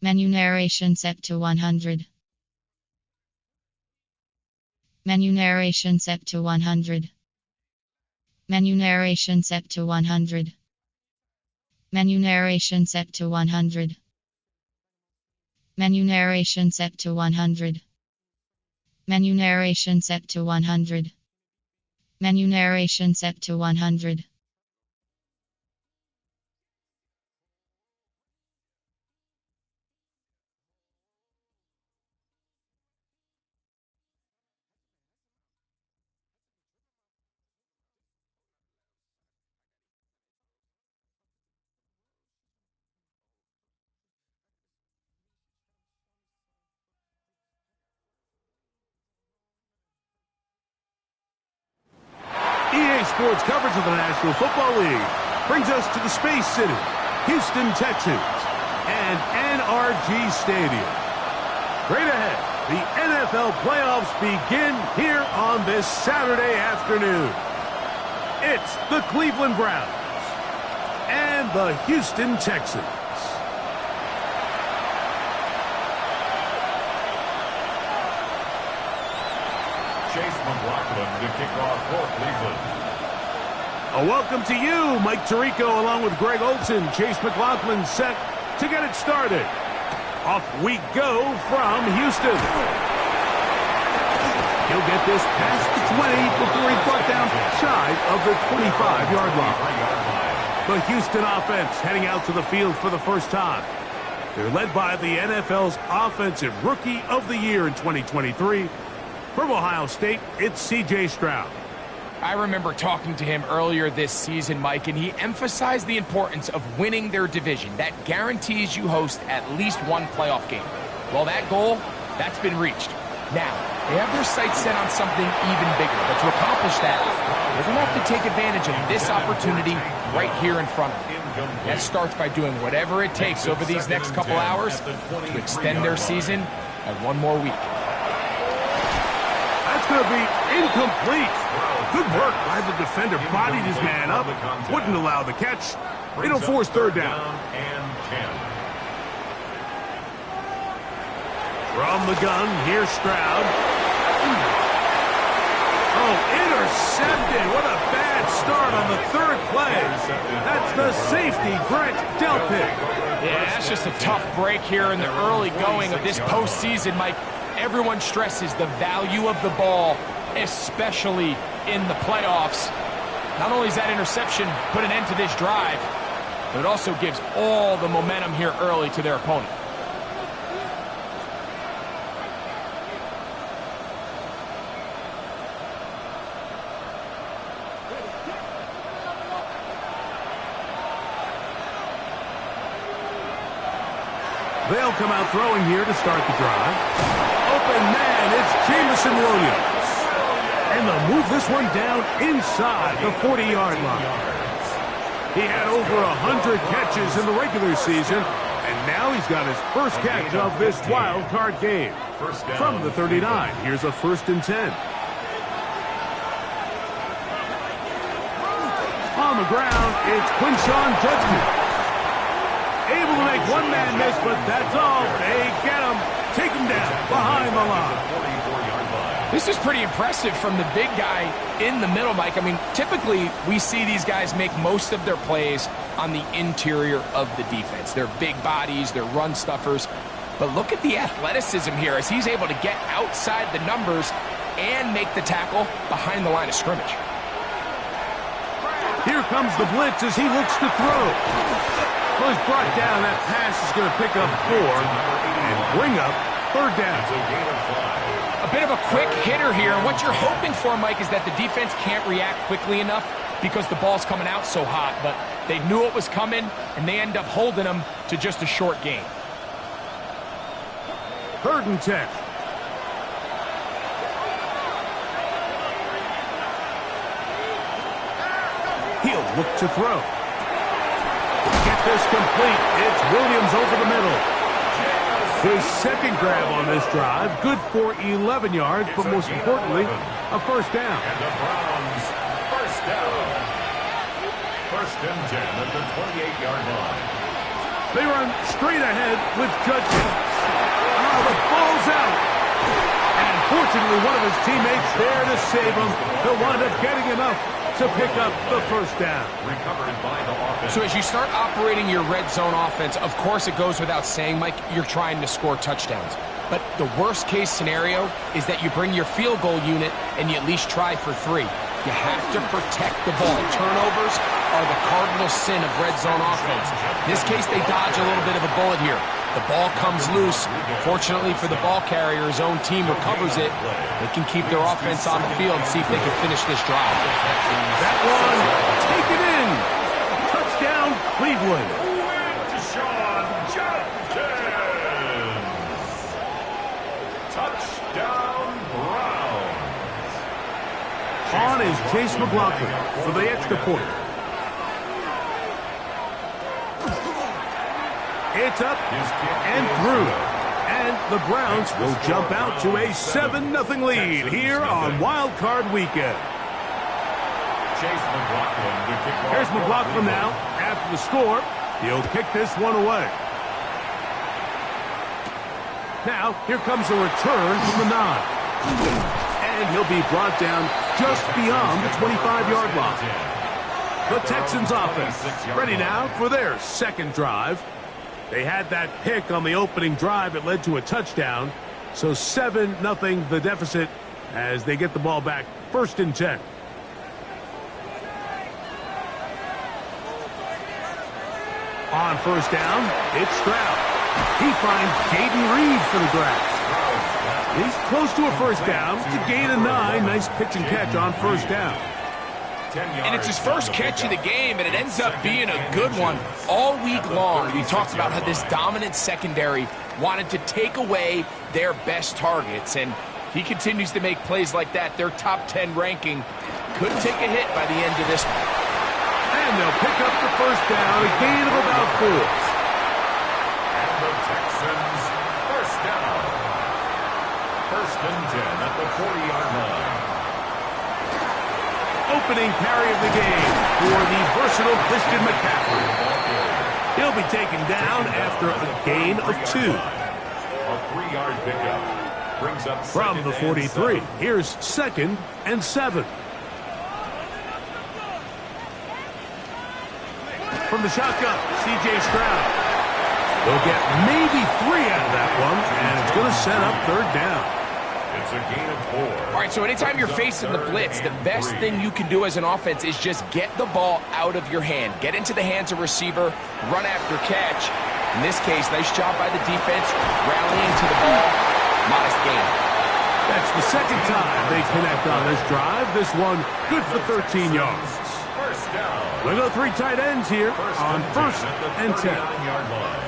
Menu narration set to 100. Menu narration set to 100. Menu narration set to 100. Menu narration set to 100. Menu narration set to 100. Menu narration set to 100. Menu narration set to 100. EA Sports coverage of the National Football League brings us to the Space City, Houston, Texas, and NRG Stadium. Right ahead, the NFL playoffs begin here on this Saturday afternoon. It's the Cleveland Browns and the Houston Texans. Chase McLaughlin to kick off for Cleveland. A welcome to you, Mike Tirico, along with Greg Olson. Chase McLaughlin set to get it started. Off we go from Houston. He'll get this past the 20 before he's brought down shy of the 25-yard line. The Houston offense heading out to the field for the first time. They're led by the NFL's Offensive Rookie of the Year in 2023. From Ohio State, it's C.J. Stroud. I remember talking to him earlier this season, Mike, and he emphasized the importance of winning their division. That guarantees you host at least one playoff game. Well, that goal, that's been reached. Now, they have their sights set on something even bigger, but to accomplish that, they're going to have to take advantage of this opportunity right here in front of them. That starts by doing whatever it takes over these next couple hours to extend their season by one more week. That's going to be incomplete. Good work by the defender. Bodied his man up. Wouldn't allow the catch. It'll force third down. From the gun, here's Stroud. Oh, intercepted. What a bad start on the third play. That's the safety, Grant Delpit. Yeah, that's just a tough break here in the early going of this postseason, Mike. Everyone stresses the value of the ball, especially in the playoffs. Not only does that interception put an end to this drive, but it also gives all the momentum here early to their opponent. They'll come out throwing here to start the drive. Open man, it's Jameson Williams. And they'll move this one down inside the 40-yard line. He had over 100 catches in the regular season, and now he's got his first catch of this wild card game. From the 39, here's a 1st and 10. On the ground, it's Quinshon Judkins. Able to make one man miss, but that's all. They get him. Take him down behind the line. This is pretty impressive from the big guy in the middle, Mike. I mean, typically we see these guys make most of their plays on the interior of the defense. They're big bodies, they're run stuffers. But look at the athleticism here as he's able to get outside the numbers and make the tackle behind the line of scrimmage. Here comes the blitz as he looks to throw. Well, he's brought down. That pass is going to pick up 4 and bring up third down. A bit of a quick hitter here, and what you're hoping for, Mike, is that the defense can't react quickly enough because the ball's coming out so hot, but they knew it was coming, and they end up holding them to just a short gain. 3rd and 10. He'll look to throw. Get this complete. It's Williams over the middle. His second grab on this drive, good for 11 yards, but most importantly, a first down. And the Browns, first down. 1st and 10 at the 28-yard line. They run straight ahead with Judkins. Oh, the ball's out. And fortunately, one of his teammates there to save him. He'll wind up getting enough to pick up the first down. Recovered by the offense. So as you start operating your red zone offense, of course it goes without saying, Mike, you're trying to score touchdowns. But the worst case scenario is that you bring your field goal unit and you at least try for 3. You have to protect the ball. Turnovers are the cardinal sin of red zone offense. In this case, they dodge a little bit of a bullet here. The ball comes loose. Fortunately for the ball carrier, his own team recovers it. They can keep their offense on the field and see if they can finish this drive. That one, take it in. Touchdown, Cleveland. Deshaun Judkins. Touchdown, Browns. On is Chase McLaughlin for the extra point. It's up and through. And the Browns will jump out to a 7-0 lead here on Wild Card Weekend. Chase McLaughlin to kick off. Here's McLaughlin now. After the score, he'll kick this one away. Now, here comes a return from the 9. And he'll be brought down just beyond the 25-yard line. The Texans offense ready now for their second drive. They had that pick on the opening drive. It led to a touchdown. So 7-0 the deficit as they get the ball back. 1st and 10. On first down, it's Stroud. He finds Jaden Reed for the grab. He's close to a first down. It's a gain of 9. Nice pitch and catch on first down. And it's his first catch of the game, and it ends up being a good one. All week long, we talked about how this dominant secondary wanted to take away their best targets, and if he continues to make plays like that, their top 10 ranking could take a hit by the end of this one. And they'll pick up the first down, a gain of about 4. And the Texans first down. 1st and 10 at the 40-yard line. Opening carry of the game for the versatile Christian McCaffrey. He'll be taken down after a gain of 2. A 3-yard pickup brings up From the 43, here's 2nd and 7. From the shotgun, C.J. Stroud. They'll get maybe 3 out of that one, and it's going to set up 3rd down. It's a gain of 4. All right, so anytime you're facing the blitz, the best thing you can do as an offense is just get the ball out of your hand. Get into the hands of receiver, run after catch. In this case, nice job by the defense, rallying to the ball. Modest gain. That's the 2nd time they connect on this drive. This one good for 13 yards. First down. We'll go 3 tight ends here on 1st and 10. 39-yard line.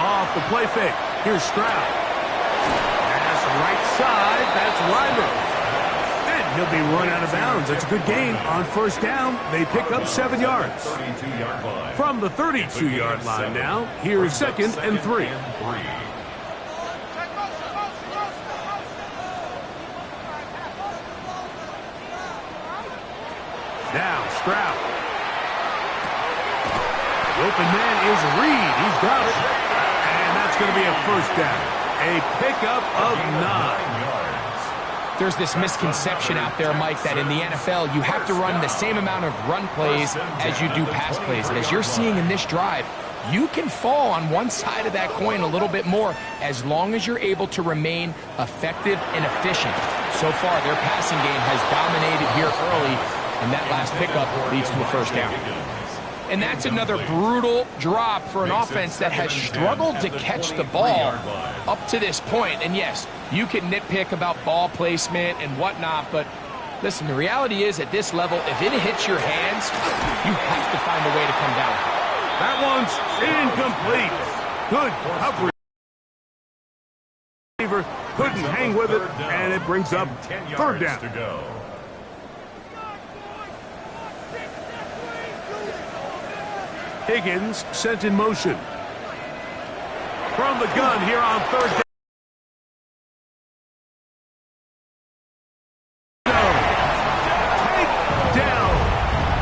Off the play fake. Here's Stroud. Pass right side. That's Ryman. And he'll be run out of bounds. That's a good gain on first down. They pick up 7 yards. 32-yard line. From the 32-yard line now, here's 2nd and 3. Now Stroud. The open man is Reed. He's got it. And that's going to be a first down. A pickup of 9. There's this misconception out there, Mike, that in the NFL you have to run the same amount of run plays as you do pass plays. And as you're seeing in this drive, you can fall on one side of that coin a little bit more as long as you're able to remain effective and efficient. So far, their passing game has dominated here early, and that last pickup leads to a first down. And that's another brutal drop for an offense that has struggled to catch the ball up to this point. And yes, you can nitpick about ball placement and whatnot, but listen, the reality is at this level, if it hits your hands, you have to find a way to come down. That one's incomplete. Good coverage. Receiver couldn't hang with it, and it brings up 3rd down. To go. Higgins sent in motion. From the gun here on 3rd down. Take down.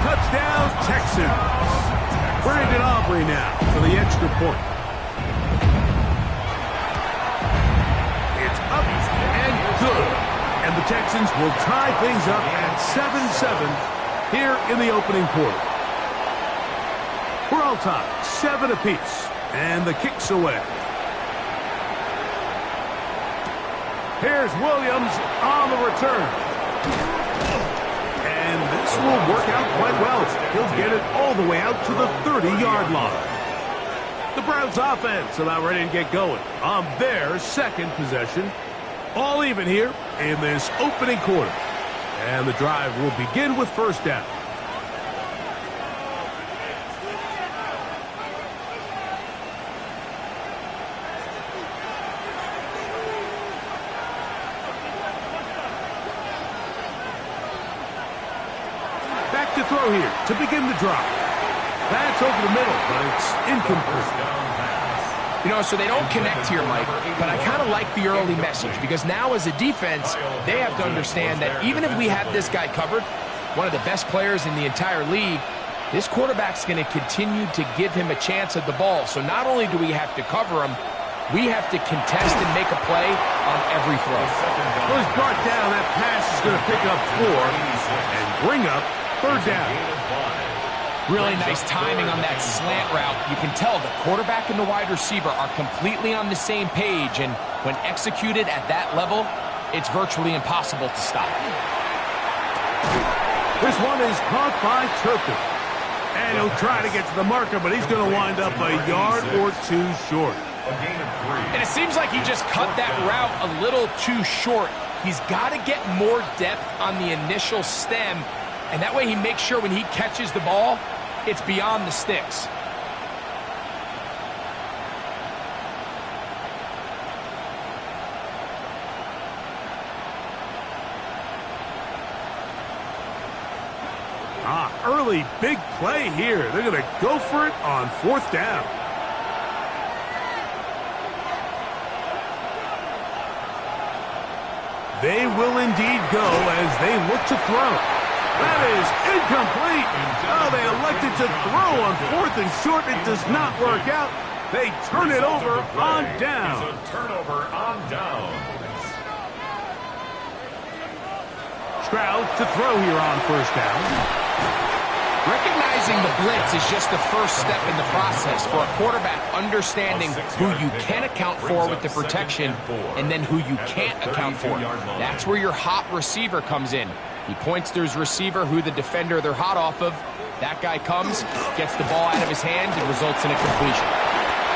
Touchdown, Texans. We're in And the Texans will tie things up at 7-7 here in the opening quarter. We're all tied, 7 apiece, and the kick's away. Here's Williams on the return. And this will work out quite well. He'll get it all the way out to the 30-yard line. The Browns offense about ready to get going on their second possession. All even here in this opening quarter. And the drive will begin with first down. Back to throw here to begin the drive. That's over the middle, but it's incomplete. You know, so they don't connect here, Mike, but I kind of like the early message because now as a defense, they have to understand that even if we have this guy covered, one of the best players in the entire league, this quarterback's going to continue to give him a chance at the ball. So not only do we have to cover him, we have to contest and make a play on every throw. Well, he's brought down. That pass is going to pick up 4 and bring up third down. Really nice timing on that slant route. You can tell the quarterback and the wide receiver are completely on the same page, and when executed at that level, it's virtually impossible to stop. This one is caught by Turpin. And he'll try to get to the marker, but he's going to wind up a yard or 2 short. And it seems like he just cut that route a little too short. He's got to get more depth on the initial stem, and that way he makes sure when he catches the ball, it's beyond the sticks. Early big play here. They're going to go for it on fourth down. They will indeed go as they look to throw. That is incomplete. Oh, they elected to throw on fourth and short. It does not work out. They turn it over on down. It's a turnover on down. Stroud to throw here on first down. Recognizing the blitz is just the first step in the process for a quarterback understanding who you can account for with the protection and then who you can't account for. That's where your hot receiver comes in. He points to his receiver, who the defender they're hot off of. That guy comes, gets the ball out of his hand, and results in a completion.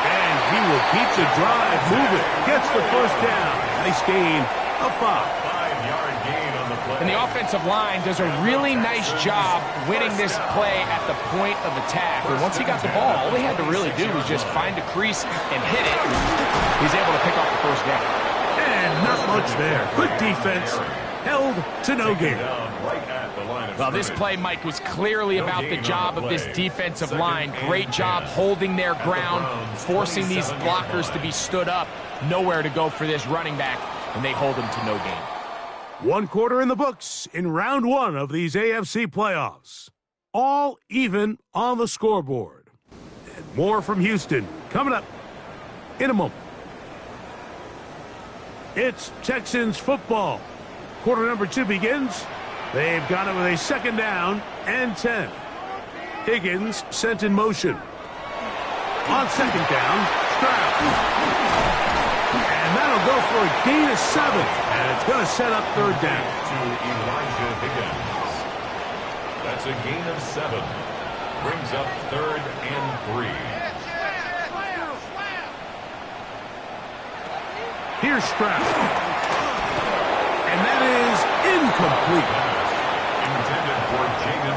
And he will keep the drive moving. Gets the first down. Nice gain of 5. 5-yard gain on the play. And the offensive line does a really nice job winning this play at the point of attack. And once he got the ball, all he had to really do was just find a crease and hit it. He's able to pick up the first down. And not much there. Good defense. Held to no gain. Well, this play, Mike, was clearly about the job of this defensive line. Great job holding their ground, forcing these blockers to be stood up. Nowhere to go for this running back, and they hold him to no gain. 1 quarter in the books in round 1 of these AFC playoffs. All even on the scoreboard. And more from Houston coming up in a moment. It's Texans football. Quarter number 2 begins. They've got it with a second down and 10. Higgins sent in motion. On second down, Stroud. And that'll go for a gain of 7. And it's going to set up third down. To Elijah Higgins. That's a gain of 7. Brings up 3rd and 3. Here's Stroud. And that is incomplete.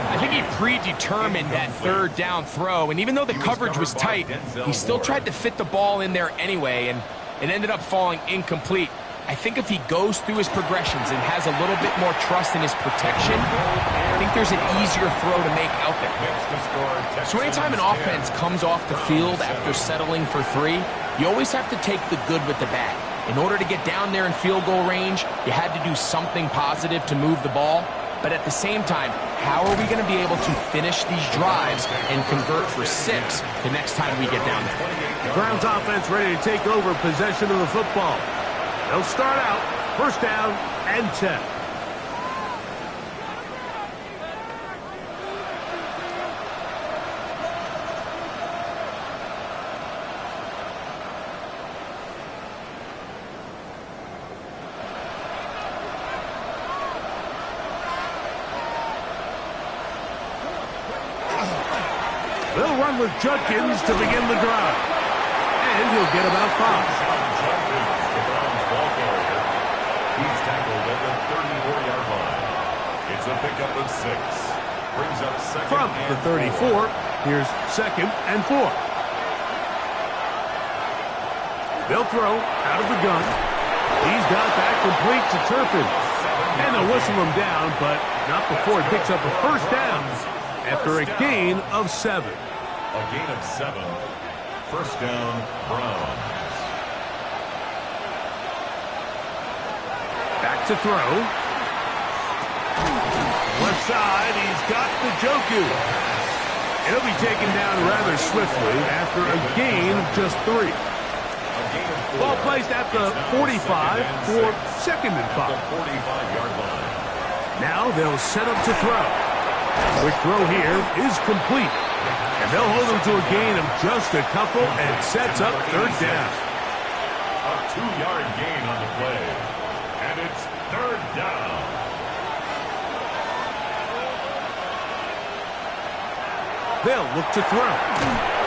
I think he predetermined that third down throw, and even though the coverage was tight, he still tried to fit the ball in there anyway, and it ended up falling incomplete. I think if he goes through his progressions and has a little bit more trust in his protection, I think there's an easier throw to make out there. So anytime an offense comes off the field after settling for 3, you always have to take the good with the bad. In order to get down there in field goal range, you had to do something positive to move the ball. But at the same time, how are we going to be able to finish these drives and convert for 6 the next time we get down there? Browns offense ready to take over possession of the football. They'll start out first down and 10. They'll run with Judkins to begin the drive. And he'll get about 5. Judkins, the Browns ball carrier. He's tackled at the 34-yard line. It's a pickup of 6. Brings up second From the 34, here's 2nd and 4. They'll throw out of the gun. He's got that complete to Turpin. And they'll whistle him down, but not before he picks up a first down after a gain of 7. A gain of 7. First down, Browns. Back to throw. Left side, he's got the Njoku. He'll be taken down rather swiftly after a gain of just 3. Ball placed at the 45 for 2nd and 5. The 45-yard line. Now they'll set up to throw. Quick throw here is complete. And they'll hold him to a gain of just a couple and sets up 3rd down. A 2-yard gain on the play. And it's 3rd down. They'll look to throw.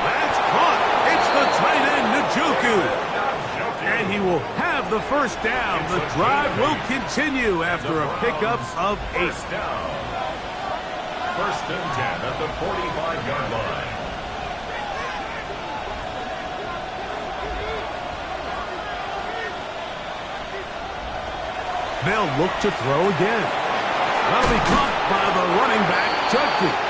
That's caught. It's the tight end, Njoku. And he will have the first down. The drive will continue after a pickup of 8. First down. First and 10 at the 45-yard line. They'll look to throw again. That'll be caught by the running back, Judkins.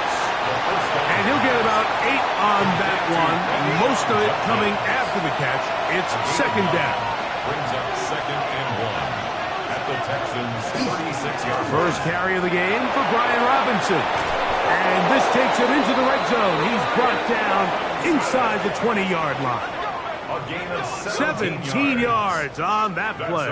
And he'll get about 8 on that one. Most of it coming after the catch. It's 2nd down. Brings up 2nd and 1 at the Texans' 36-yard line. First carry of the game for Brian Robinson. And this takes him into the red zone. He's brought down inside the 20-yard line. A gain of 17 yards on that play.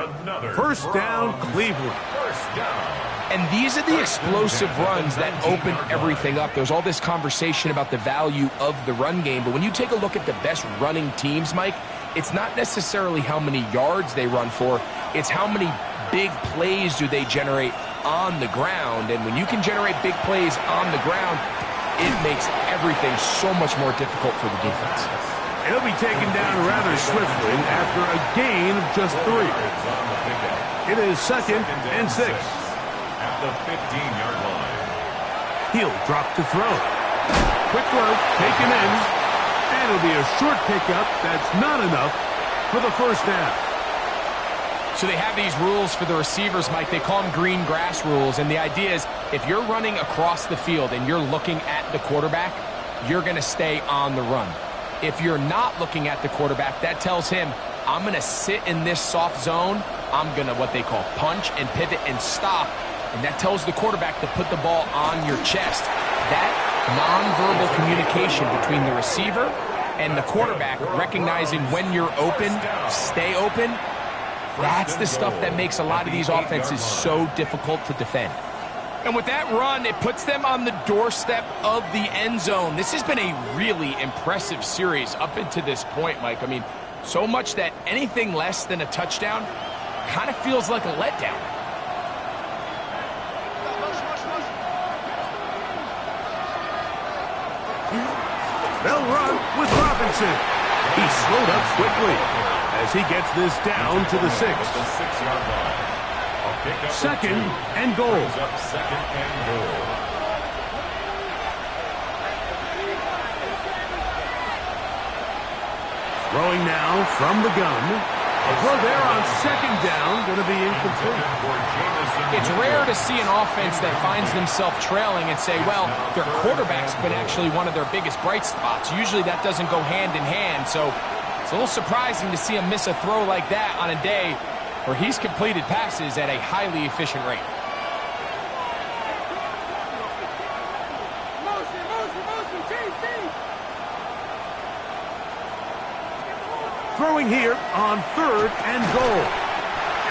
First down, Cleveland. First down. And these are the explosive runs that open everything up. There's all this conversation about the value of the run game, but when you take a look at the best running teams, Mike, it's not necessarily how many yards they run for, it's how many big plays do they generate on the ground. And when you can generate big plays on the ground, it makes everything so much more difficult for the defense. He'll be taken down rather swiftly after a gain of just 3. It is 2nd and 6. At the 15-yard line. He'll drop to throw. Quick throw, taken in. And it'll be a short pickup. That's not enough for the first down. So they have these rules for the receivers, Mike. They call them green grass rules. And the idea is if you're running across the field and you're looking at the quarterback, you're going to stay on the run. If you're not looking at the quarterback, that tells him, I'm going to sit in this soft zone. I'm going to what they call punch and pivot and stop. And that tells the quarterback to put the ball on your chest. That nonverbal communication between the receiver and the quarterback, recognizing when you're open, stay open, that's the stuff that makes a lot of these offenses so difficult to defend. And with that run, it puts them on the doorstep of the end zone. This has been a really impressive series up into this point, Mike. I mean, so much that anything less than a touchdown kind of feels like a letdown. They'll run with Robinson. He's slowed up quickly as he gets this down to the 6. The 6-yard line. A pickup 2nd and goal. Brings up 2nd and goal. Throwing now from the gun. A throw there on 2nd down, going to be incomplete. It's rare to see an offense that finds themselves trailing and say, well, their quarterback's been actually one of their biggest bright spots. Usually that doesn't go hand in hand, so it's a little surprising to see him miss a throw like that on a day where he's completed passes at a highly efficient rate. Throwing here on 3rd and goal.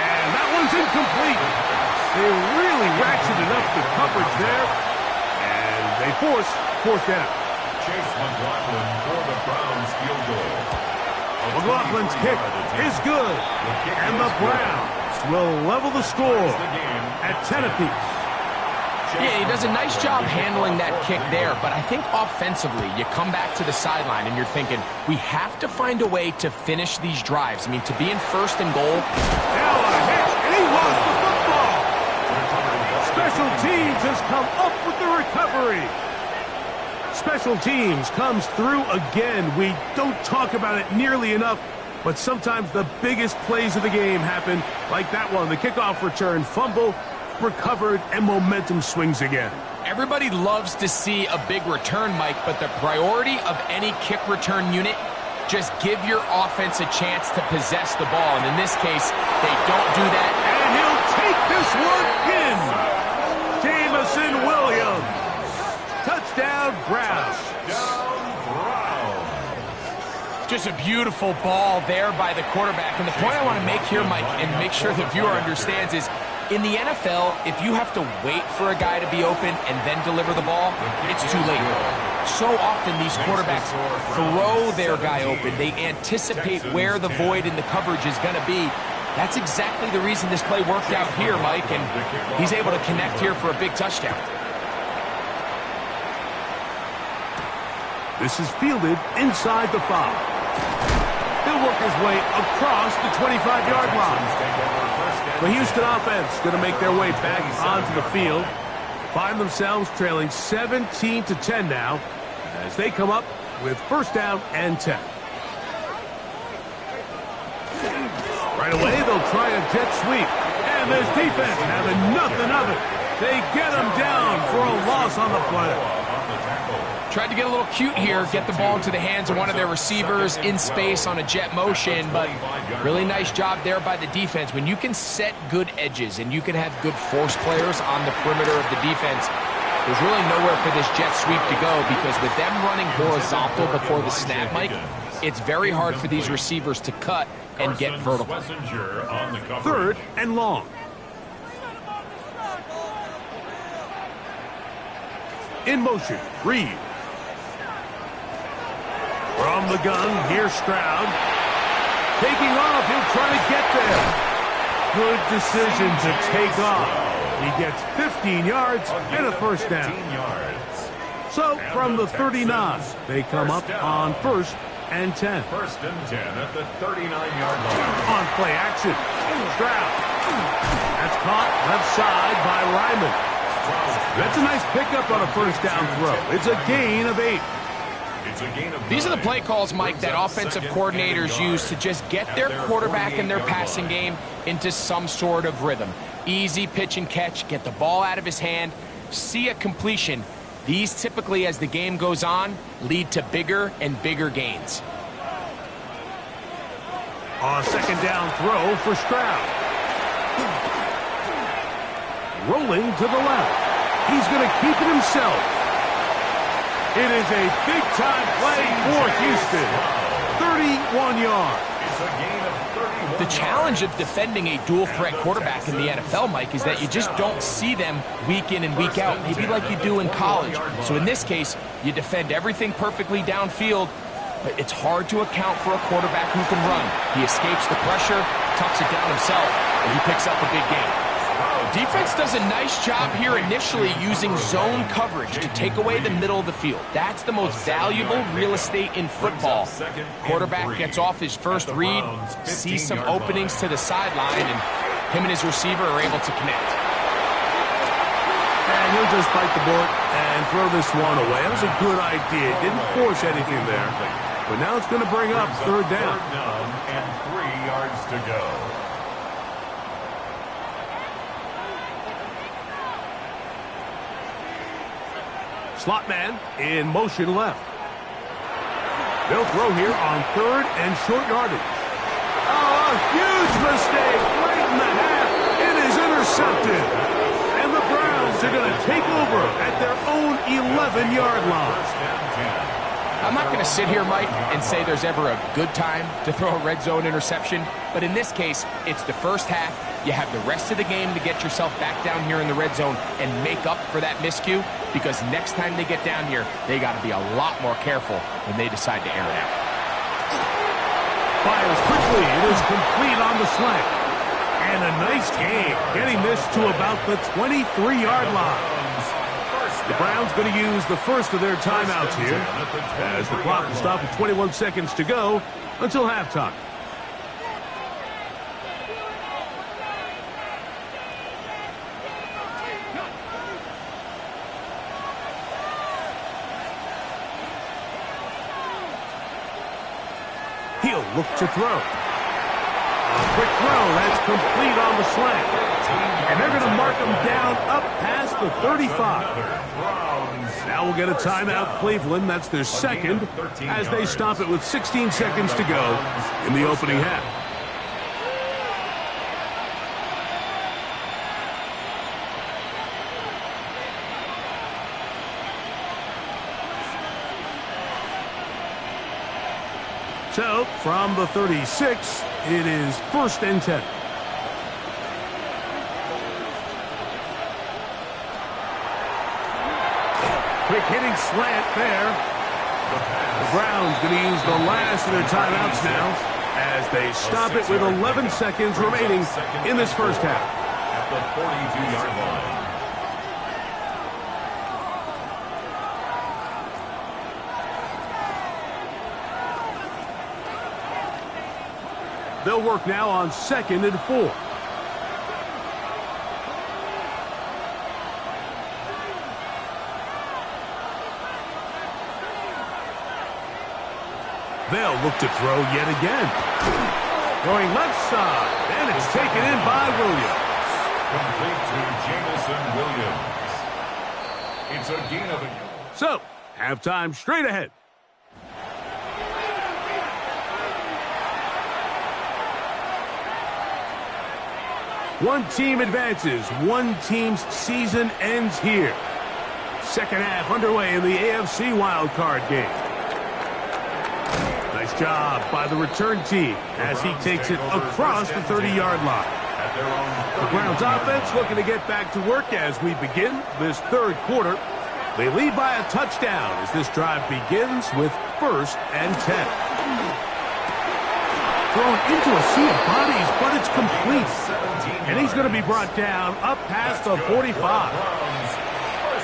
And that one's incomplete. They really ratcheted up the coverage there, and they force fourth down. Chase McLaughlin for the Browns field goal. McLaughlin's kick is good, and the Browns will level the score at 10 apiece. Yeah, he does a nice job handling that kick there, but I think offensively, you come back to the sideline and you're thinking, we have to find a way to finish these drives. I mean, to be in first and goal. Now a hit, and he lost the football. Special teams has come up with the recovery. Special teams comes through again. We don't talk about it nearly enough, but sometimes the biggest plays of the game happen like that one. The kickoff return, fumble, recovered, and momentum swings again. Everybody loves to see a big return, Mike, but the priority of any kick return unit, just give your offense a chance to possess the ball. And in this case, they don't do that. And he'll take this one in. Jameson Williams. Touchdown, Browns. Just a beautiful ball there by the quarterback. And the point I want to make here, Mike, and make sure the viewer understands is, in the NFL, if you have to wait for a guy to be open and then deliver the ball, it's too late. So often these quarterbacks throw their guy open. They anticipate where the void in the coverage is going to be. That's exactly the reason this play worked out here, Mike, and he's able to connect here for a big touchdown. This is fielded inside the 5. He'll work his way across the 25-yard line. The Houston offense going to make their way back onto the field. Find themselves trailing 17-10 now as they come up with first down and 10. Right away, they'll try a jet sweep. And this defense having nothing of it. They get him down for a loss on the play. Tried to get a little cute here, get the ball into the hands of one of their receivers in space on a jet motion, but really nice job there by the defense. When you can set good edges and you can have good force players on the perimeter of the defense, there's really nowhere for this jet sweep to go, because with them running horizontal before the snap, Mike, it's very hard for these receivers to cut and get vertical. Third and long. In motion, Reed. From the gun, here's Stroud. Taking off, he'll try to get there. Good decision to take off. He gets 15 yards and a first down. So from the 39, they come up on first and 10. First and 10 at the 39-yard line. On play action, Stroud. That's caught left side by Ryman. That's a nice pickup on a first down throw. It's a gain of 8. These are the play calls, Mike, that offensive coordinators use to just get their quarterback and their passing game into some sort of rhythm. Easy pitch and catch, get the ball out of his hand, see a completion. These typically, as the game goes on, lead to bigger and bigger gains. On second down throw for Stroud. Rolling to the left. He's going to keep it himself. It is a big-time play for Houston. 31 yards. The challenge of defending a dual-threat quarterback in the NFL, Mike, is that you just don't see them week in and week out, maybe like you do in college. So in this case, you defend everything perfectly downfield, but it's hard to account for a quarterback who can run. He escapes the pressure, tucks it down himself, and he picks up a big gain. Defense does a nice job here initially using zone coverage to take away the middle of the field. That's the most valuable real estate in football. Quarterback gets off his first read, sees some openings to the sideline, and him and his receiver are able to connect. And he'll just bite the bullet and throw this one away. That was a good idea. Didn't force anything there. But now it's going to bring up third down. And 3 yards to go. Slot man in motion left. They'll throw here on third and short yardage. Oh, a huge mistake right in the half. It is intercepted. And the Browns are going to take over at their own 11-yard line. I I'm not going to sit here, Mike, and say there's ever a good time to throw a red zone interception, but in this case, it's the first half. You have the rest of the game to get yourself back down here in the red zone and make up for that miscue, because next time they get down here, they got to be a lot more careful when they decide to air it out. Fires quickly. It is complete on the slant. And a nice gain, getting this to about the 23-yard line. The Browns going to use the first of their timeouts here, as the clock will stop with 21 seconds to go until halftime. He'll look to throw. A quick throw, that's complete on the slant. And they're going to mark him down up past the 35. Now we'll get a timeout, Cleveland. That's their second, as they stop it with 16 seconds to go in the opening half. So, from the 36, it is 1st and 10. Quick hitting slant there. The Browns going to use the last of their timeouts now as they stop it with 11 seconds remaining in this first half. At the 42-yard line. They'll work now on 2nd and 4. They'll look to throw yet again. Throwing left side, and it's taken in by Williams. Complete to Jameson Williams. It's a gain of a... So, halftime straight ahead. One team advances. One team's season ends here. Second half underway in the AFC wildcard game. Nice job by the return team as he takes it across the 30-yard line. The Browns offense looking to get back to work as we begin this third quarter. They lead by a touchdown as this drive begins with 1st and 10. Thrown into a sea of bodies, but it's complete. And he's going to be brought down up past the 45.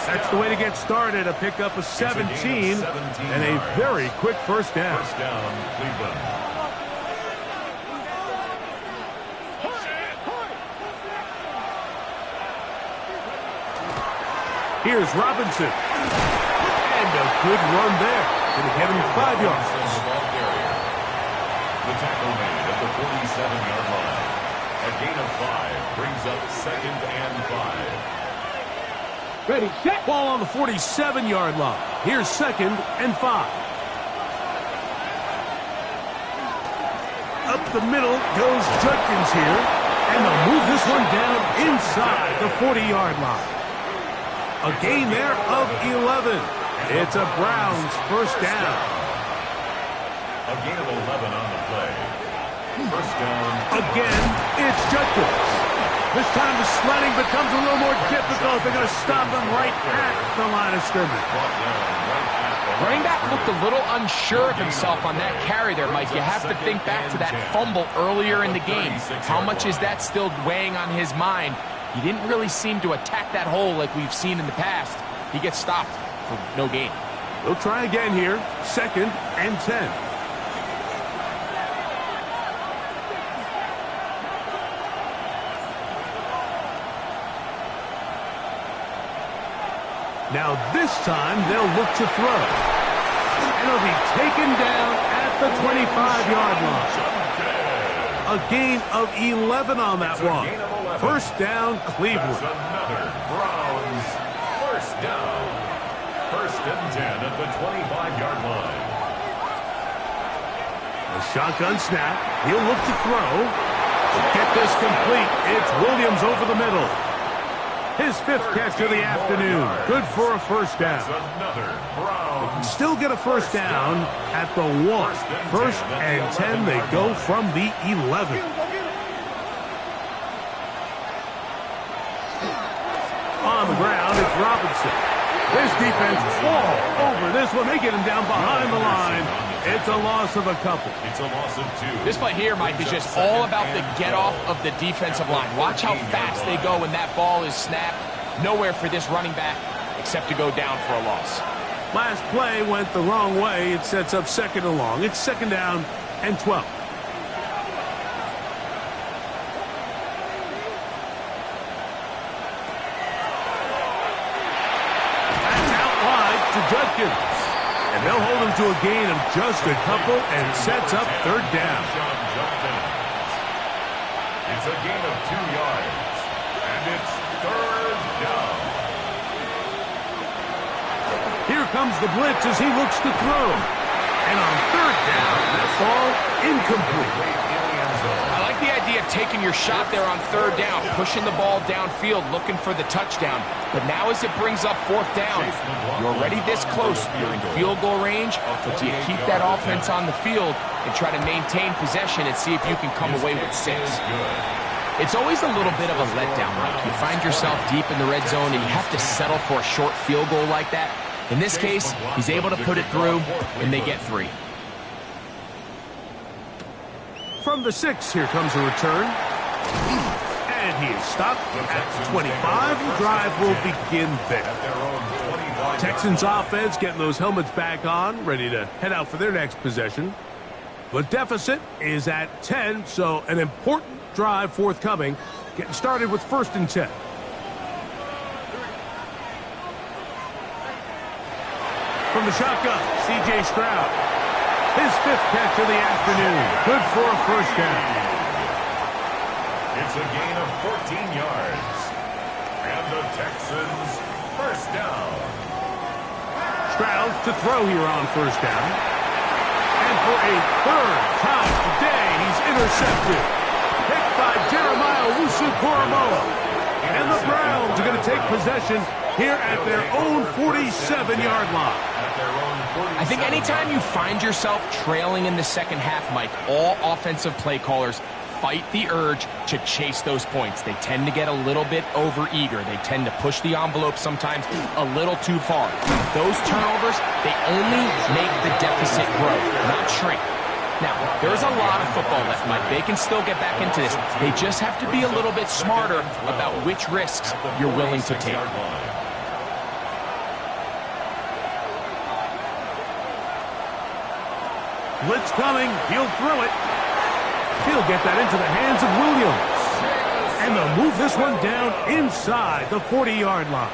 That's the way to get started, a pickup of 17 and a very quick first down. First down, Cleveland. Here's Robinson. And a good run there. Going to get him 5 yards. The tackle made at the 47-yard line. A gain of 5 brings up 2nd and 5. Ready, set. Ball on the 47-yard line. Here's 2nd and 5. Up the middle goes Judkins here. And they'll move this one down inside the 40-yard line. A gain there of 11. It's a Browns first down. A gain of 11 on the play. First down. Again, it's Judkins. This time the sledding becomes a little more difficult. They're going to stop him right at the line of scrimmage. Running back looked a little unsure of himself on that carry there, Mike. You have to think back to that fumble earlier in the game. How much is that still weighing on his mind? He didn't really seem to attack that hole like we've seen in the past. He gets stopped for no gain. We'll try again here. 2nd and 10. Now this time they'll look to throw. And it'll be taken down at the 25-yard line. A gain of 11 on that one. First down, Cleveland. That's another Browns first down. 1st and 10 at the 25-yard line. A shotgun snap. He'll look to throw. Get this complete. It's Williams over the middle. His 5th catch of the afternoon. Good for a first down. Another Browns. Still get a first down at the 1. First and 10, they go from the 11. On the ground, it's Robinson. This defense all over this one. They get him down behind the line. It's a loss of a couple. It's a loss of 2. This play here, Mike, is just all about the get-off of the defensive line. Watch how fast they go when that ball is snapped. Nowhere for this running back except to go down for a loss. Last play went the wrong way. It sets up 2nd and long. It's 2nd down and 12. To Judkins. And they'll hold him to a gain of just a couple and sets up 3rd down. It's a gain of 2 yards. And it's 3rd down. Here comes the blitz as he looks to throw. And on 3rd down, that ball incomplete. I like the idea of taking your shot there on 3rd down, pushing the ball downfield, looking for the touchdown. But now as it brings up 4th down, you're already this close. You're in field goal range, but do you keep that offense on the field and try to maintain possession and see if you can come away with 6? It's always a little bit of a letdown, Mike. You find yourself deep in the red zone and you have to settle for a short field goal like that. In this case, he's able to put it through, and they get 3. From the 6, here comes a return. And he is stopped at 25. The drive will begin there. Texans offense getting those helmets back on, ready to head out for their next possession. The deficit is at 10, so an important drive forthcoming. Getting started with 1st and 10. From the shotgun, C.J. Stroud. His 5th catch of the afternoon. Good for a first down. It's a gain of 14 yards. And the Texans first down. Stroud to throw here on 1st down. And for a 3rd time today, he's intercepted. Picked by Jeremiah Owusu-Koramoah. And the Browns are going to take possession here at their own 47-yard line. I think anytime you find yourself trailing in the 2nd half, Mike, all offensive play callers fight the urge to chase those points. They tend to get a little bit overeager. They tend to push the envelope sometimes a little too far. Those turnovers, they only make the deficit grow, not shrink. Now, there's a lot of football left, Mike. They can still get back into this. They just have to be a little bit smarter about which risks you're willing to take. Blitz coming. He'll throw it. He'll get that into the hands of Williams. And they'll move this one down inside the 40-yard line.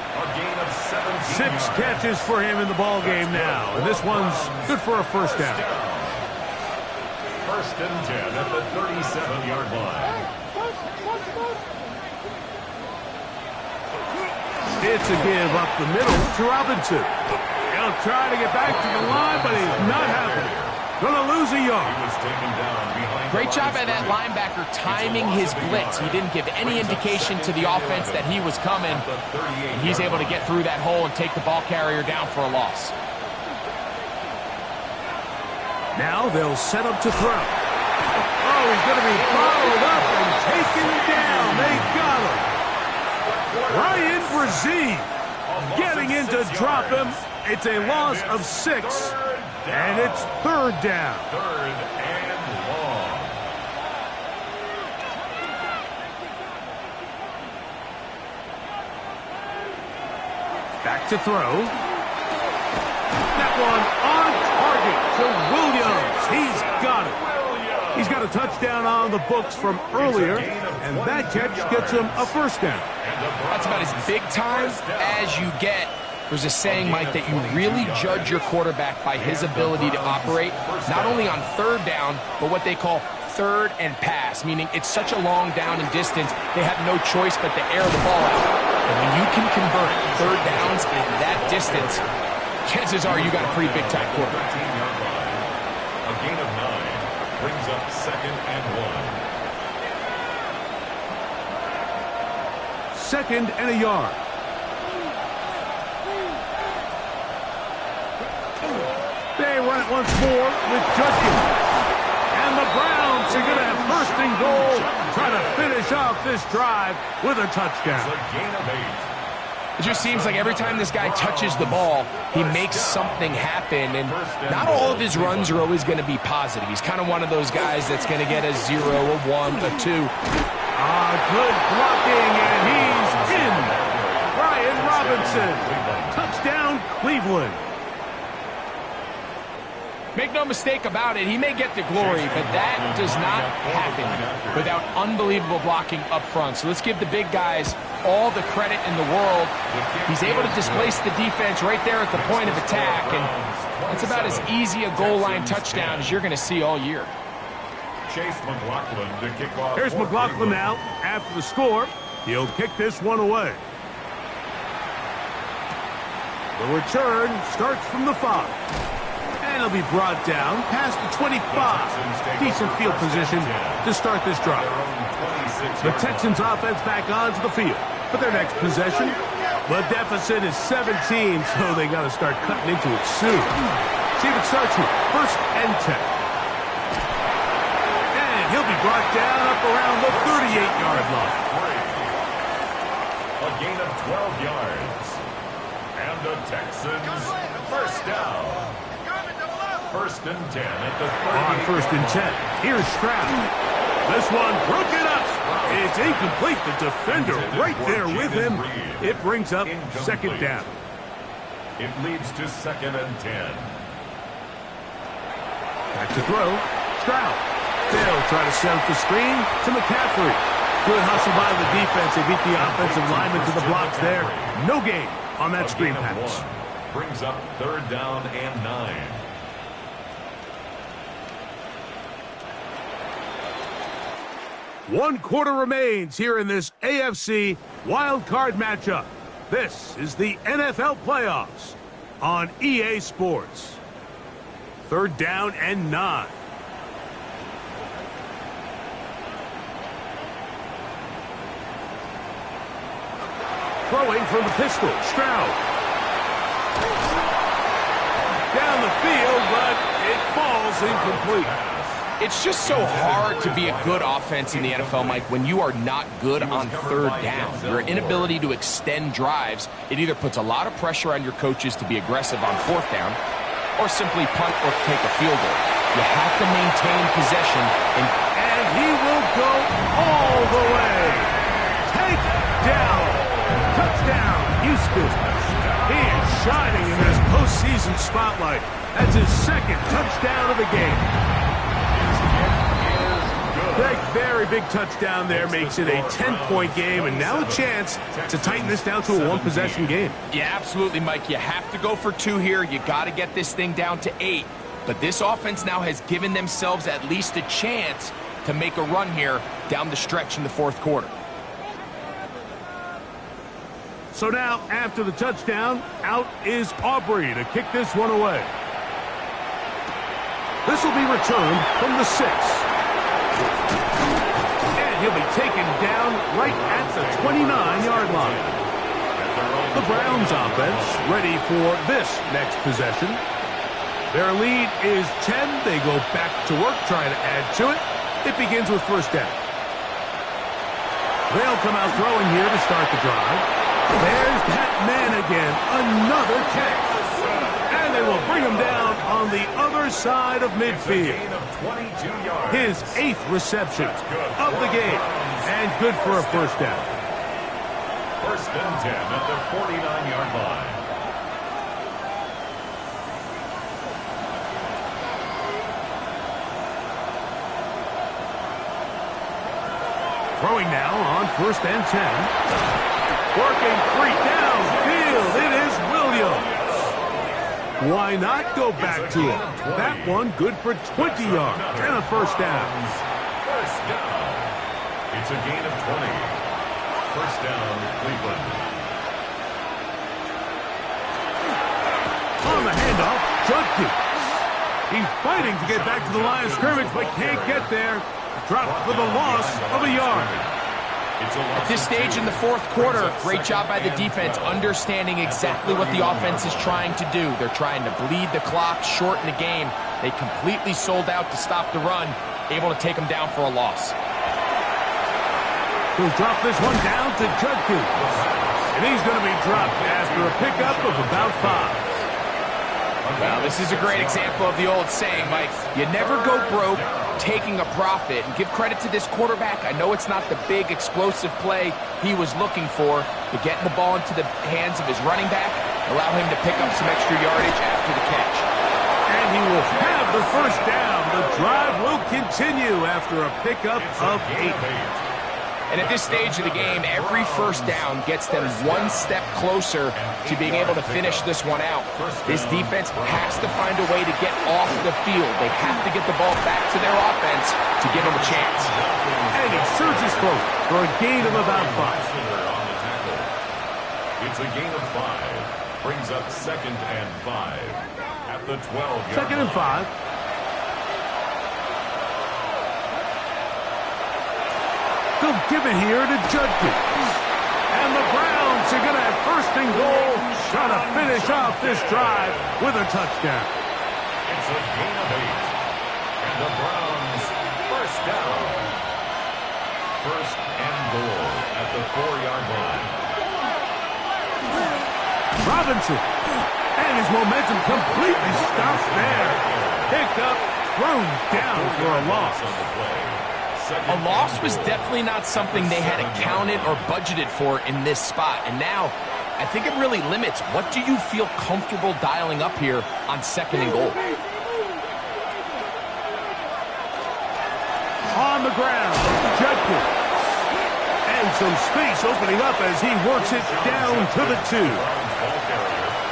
6 catches for him in the ball game now. And this one's good for a first down. 1st and 10 at the 37-yard line. It's a give up the middle to Robinson. He'll try to get back to the line, but he's not happening. Gonna lose a yard. Great job by that linebacker timing his blitz. He didn't give any indication to the offense that he was coming. And he's able to get through that hole and take the ball carrier down for a loss. Now they'll set up to throw. Oh, he's going to be followed up and taken down. They got him. Ryan Brzee getting in to drop him. It's a loss of 6. And it's 3rd down. 3rd and long. Back to throw. That one on target to Williams. He's got it. He's got a touchdown on the books from earlier, and that catch gets him a first down. That's about as big time as you get. There's a saying, Mike, that you really judge your quarterback by his ability to operate, not only on 3rd down, but what they call 3rd and pass, meaning it's such a long down and distance, they have no choice but to air the ball out. And when you can convert 3rd downs at that distance, chances are you got a pretty big-time quarterback. A gain of 9 brings up 2nd and 1. 2nd and a yard. They run it once more with Judkins. And the Browns are going to have 1st and goal, trying to finish off this drive with a touchdown. It's a gain of 8. It just seems like every time this guy touches the ball, he makes something happen, and not all of his runs are always going to be positive. He's kind of one of those guys that's going to get a 0, a 1, a 2. Good blocking, and he's in. Brian Robinson, touchdown Cleveland. Make no mistake about it, he may get the glory, but that does not happen without unbelievable blocking up front. So let's give the big guys all the credit in the world. He's able to displace the defense right there at the point of attack, and it's about as easy a goal line touchdown as you're going to see all year. Chase McLaughlin to kick off. Here's McLaughlin now after the score. He'll kick this one away. The return starts from the 5. And it'll be brought down past the 25. Decent field position to start this drive. The Texans offense back onto the field for their next possession. The deficit is 17, so they got to start cutting into it soon. See if it starts here. 1st and 10. And he'll be brought down up around the 38-yard line. A gain of 12 yards. And the Texans 1st down. 1st and 10 at the 30. On 1st and 10. Here's Stroud. This one broken up. It's incomplete. The defender right there with him. It brings up 2nd down. It leads to 2nd and 10. Back to throw. Stroud. They'll try to set up the screen to McCaffrey. Good hustle by the defense. They beat the offensive lineman to the blocks there. No gain on that screen pass. Brings up 3rd down and 9. One quarter remains here in this AFC wild card matchup. This is the NFL playoffs on EA Sports. 3rd down and 9. Throwing from the pistol, Stroud. Down the field, but it falls incomplete. It's just so hard to be a good offense in the NFL, Mike, when you are not good on 3rd down. Your inability to extend drives, it either puts a lot of pressure on your coaches to be aggressive on 4th down or simply punt or take a field goal. You have to maintain possession. And he will go all the way. Take down. Touchdown, Houston. He is shining in this postseason spotlight. That's his 2nd touchdown of the game. Very big touchdown there makes it a 10-point game, and now a chance to tighten this down to a 1-possession game. Yeah, absolutely, Mike. You have to go for 2 here. You got to get this thing down to 8. But this offense now has given themselves at least a chance to make a run here down the stretch in the 4th quarter. So now, after the touchdown, out is Aubrey to kick this one away. This will be returned from the 6. He'll be taken down right at the 29-yard line. The Browns offense ready for this next possession. Their lead is 10. They go back to work trying to add to it. It begins with 1st down. They'll come out throwing here to start the drive. There's that man again. Another catch. And they will bring him down on the other side of midfield. His 8th reception of the game. And good for a 1st down. 1st and 10 at the 49-yard line. Throwing now on 1st and 10. Working free downfield. It is Williams. Why not go back to him? That one good for 20 yards and a 1st down. 1st down. It's a gain of 20. 1st down, Cleveland. On the handoff, Judkins. He's fighting to get back to the line of scrimmage, but can't get there. Dropped for the loss of a yard. At this stage in the fourth quarter, great job by the defense, understanding exactly what the offense is trying to do. They're trying to bleed the clock, shorten the game. They completely sold out to stop the run, able to take them down for a loss. He'll drop this one down to Judkins. And he's going to be dropped after a pickup of about 5. Well, this is a great example of the old saying, Mike. You never go broke taking a profit. And give credit to this quarterback. I know it's not the big explosive play he was looking for, but getting the ball into the hands of his running back, allow him to pick up some extra yardage after the catch. And he will have the first down. The drive will continue after a pickup of 8. And at this stage of the game, every first down gets them one step closer to being able to finish this one out. This defense has to find a way to get off the field. They have to get the ball back to their offense to give them a chance. And he surges forward for a gain of about 5. It's a gain of 5. Brings up 2nd and 5 at the 12-yard line. 2nd and 5. They'll give it here to Judkins. And the Browns are going to have 1st and goal, trying to finish off this drive with a touchdown. It's a gain of 8. And the Browns, 1st down. 1st and goal at the 4-yard line. Robinson. And his momentum completely stops there. Picked up, thrown down for a loss. On the play. A loss was definitely not something they had accounted or budgeted for in this spot. And now, I think it really limits what do you feel comfortable dialing up here on 2nd and goal. On the ground, Judkins. And some space opening up as he works it down to the 2.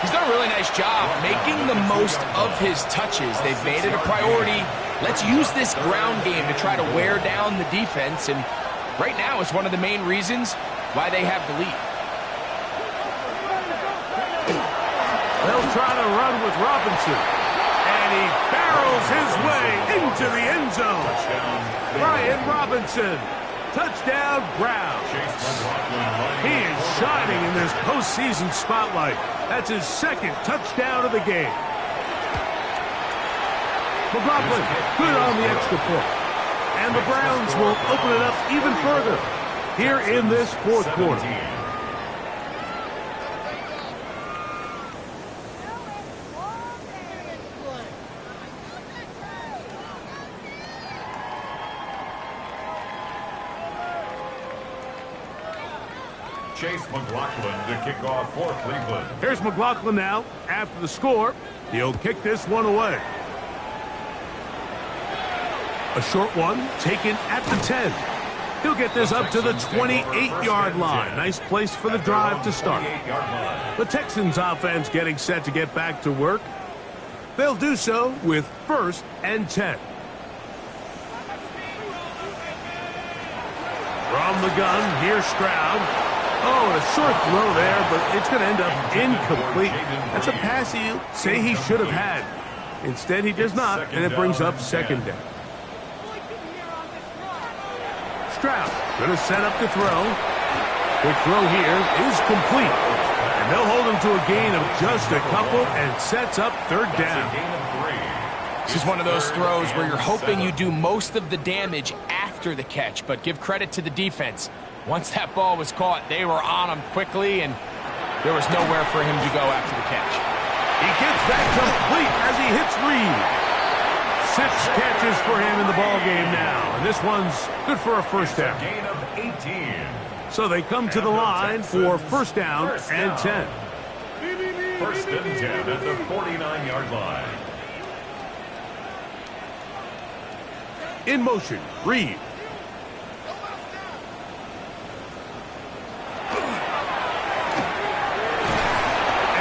He's done a really nice job making the most of his touches. They've made it a priority. Let's use this ground game to try to wear down the defense, and right now it's one of the main reasons why they have the lead. They'll try to run with Robinson, and he barrels his way into the end zone. Brian Robinson, touchdown Browns. He is shining in this postseason spotlight. That's his 2nd touchdown of the game. McLaughlin, good on the extra point. And the Browns will open it up even further here in this 4th quarter. Chase McLaughlin to kick off for Cleveland. Here's McLaughlin now. After the score, he'll kick this one away. A short one taken at the 10. He'll get this up to the 28-yard line. Nice place for the drive to start. The Texans offense getting set to get back to work. They'll do so with 1st and 10. From the gun, here's Stroud. Oh, and a short throw there, but it's going to end up incomplete. That's a pass he'll say he should have had. Instead, he does not, and it brings up 2nd down. Stroud going to set up the throw. The throw here is complete. And they'll hold him to a gain of just a couple and sets up 3rd down. This is one of those throws where you're hoping you do most of the damage after the catch, but give credit to the defense. Once that ball was caught, they were on him quickly, and there was nowhere for him to go after the catch. He gets that complete as he hits Reed. 6 catches for him in the ball game now, and this one's good for a 1st down. Gain of 18. So they come to the line for 1st down and 10. 1st and 10 at the 49-yard line. In motion, Reed.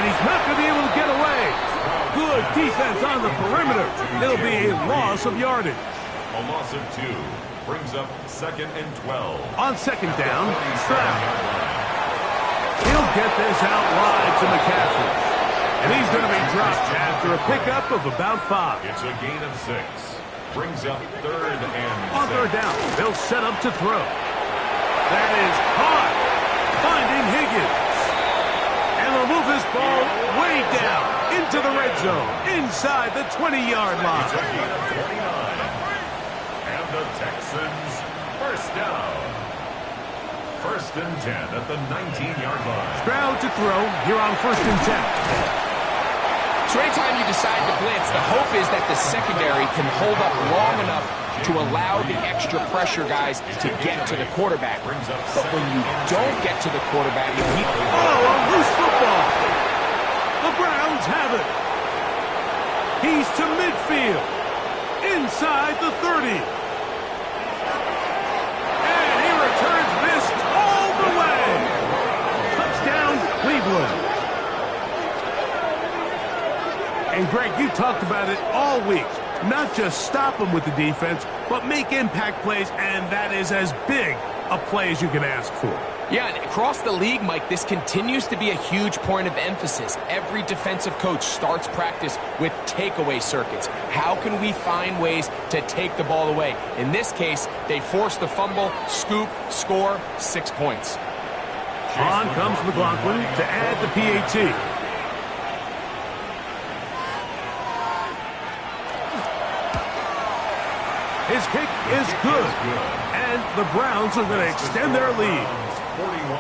He's not going to be able to get away. Good defense on the perimeter. It'll be a loss of yardage. A loss of 2. Brings up 2nd and 12. On 2nd down, Stroud. He'll get this out wide to McCaffrey. And he's going to be dropped after a pickup of about 5. It's a gain of 6. Brings up 3rd and 6. On 3rd down, they'll set up to throw. That is caught. Finding Higgins. And they'll move this ball way down into the red zone, inside the 20-yard line. It's a gain of 29. And the Texans first down. First and 10 at the 19-yard line. Stroud to throw here on first and 10. So anytime you decide to blitz, the hope is that the secondary can hold up long enough to allow the extra pressure guys to get to the quarterback. But when you don't get to the quarterback, you keep... Oh, a loose football. The Browns have it. He's to midfield. Inside the 30. And he returns this all the way. Touchdown, Cleveland. And Greg, you talked about it all week. Not just stop them with the defense, but make impact plays, and that is as big a play as you can ask for. Yeah, and across the league, Mike, this continues to be a huge point of emphasis. Every defensive coach starts practice with takeaway circuits. How can we find ways to take the ball away? In this case, they force the fumble, scoop, score, 6 points. On comes McLaughlin to add the PAT. His kick is good. And the Browns are going to extend their lead. 41,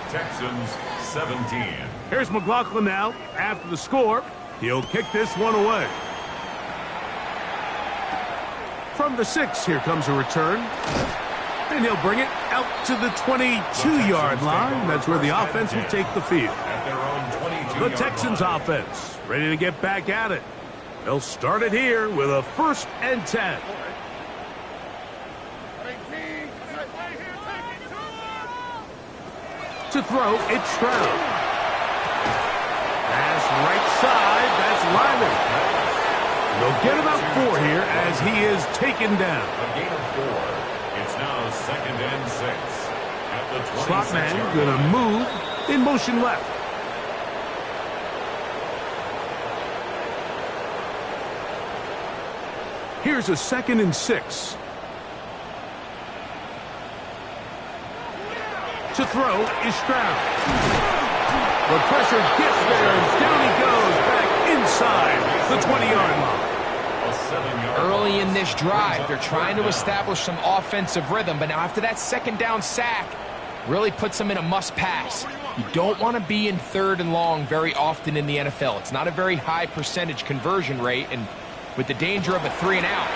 Texans 17. Here's McLaughlin now. After the score, he'll kick this one away. From the 6, here comes a return. And he'll bring it out to the 22-yard line. That's where the offense will take the field. At their own 22-yard The Texans line. offense ready to get back at it. They'll start it here with a 1st and 10. To throw, it's Stroud. Pass right side, that's Lyman. They'll get about 4 here as he is taken down. A gain of 4. It's now 2nd and 6. At the 26 Slot man yard going to line. move in motion left. Here's a 2nd and 6. To throw is Stroud. The pressure gets there, and down he goes back inside the 20-yard line. A 7-yard Early loss in this drive, brings they're up trying third to down. establish some offensive rhythm, but now after that 2nd down sack, really puts them in a must-pass. You don't want to be in 3rd and long very often in the NFL. It's not a very high percentage conversion rate, and with the danger of a 3 and out,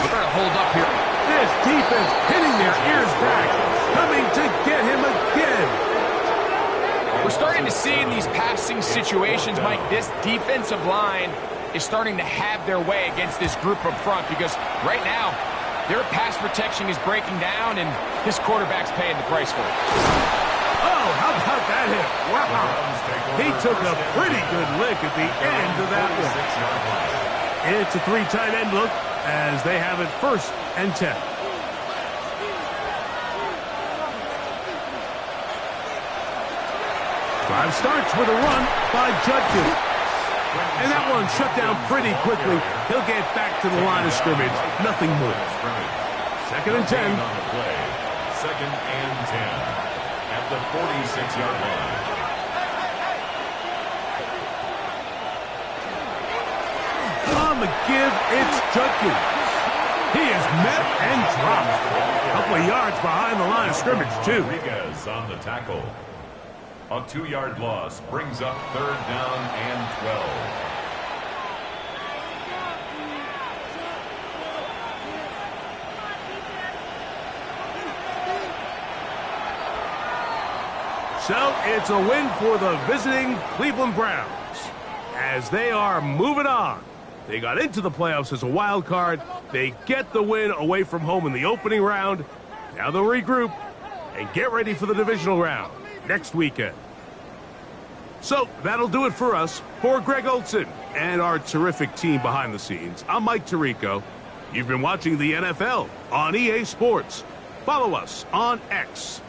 we're going to hold up here. This defense pinning their ears back, coming to get him again. We're starting to see in these passing situations, Mike, this defensive line is starting to have their way against this group up front because right now, their pass protection is breaking down, and this quarterback's paying the price for it. Oh, how about that hit? Wow. He took a pretty good lick at the end of that one. 46-yard line. It's a 3 tight end look as they have it 1st and 10. Drive starts with a run by Judkins. And that one shut down pretty quickly. He'll get back to the line of scrimmage. Nothing more. 2nd and 10. On the play. 2nd and 10. At the 46-yard line. On the give, it's Judkins. He is met and dropped. A couple of yards behind the line of scrimmage, too. Rodriguez on the tackle. A 2-yard loss brings up 3rd down and 12. So it's a win for the visiting Cleveland Browns as they are moving on. They got into the playoffs as a wild card. They get the win away from home in the opening round. Now they'll regroup and get ready for the divisional round next weekend. So that'll do it for us. For Greg Olson and our terrific team behind the scenes, I'm Mike Tirico. You've been watching the NFL on EA Sports. Follow us on X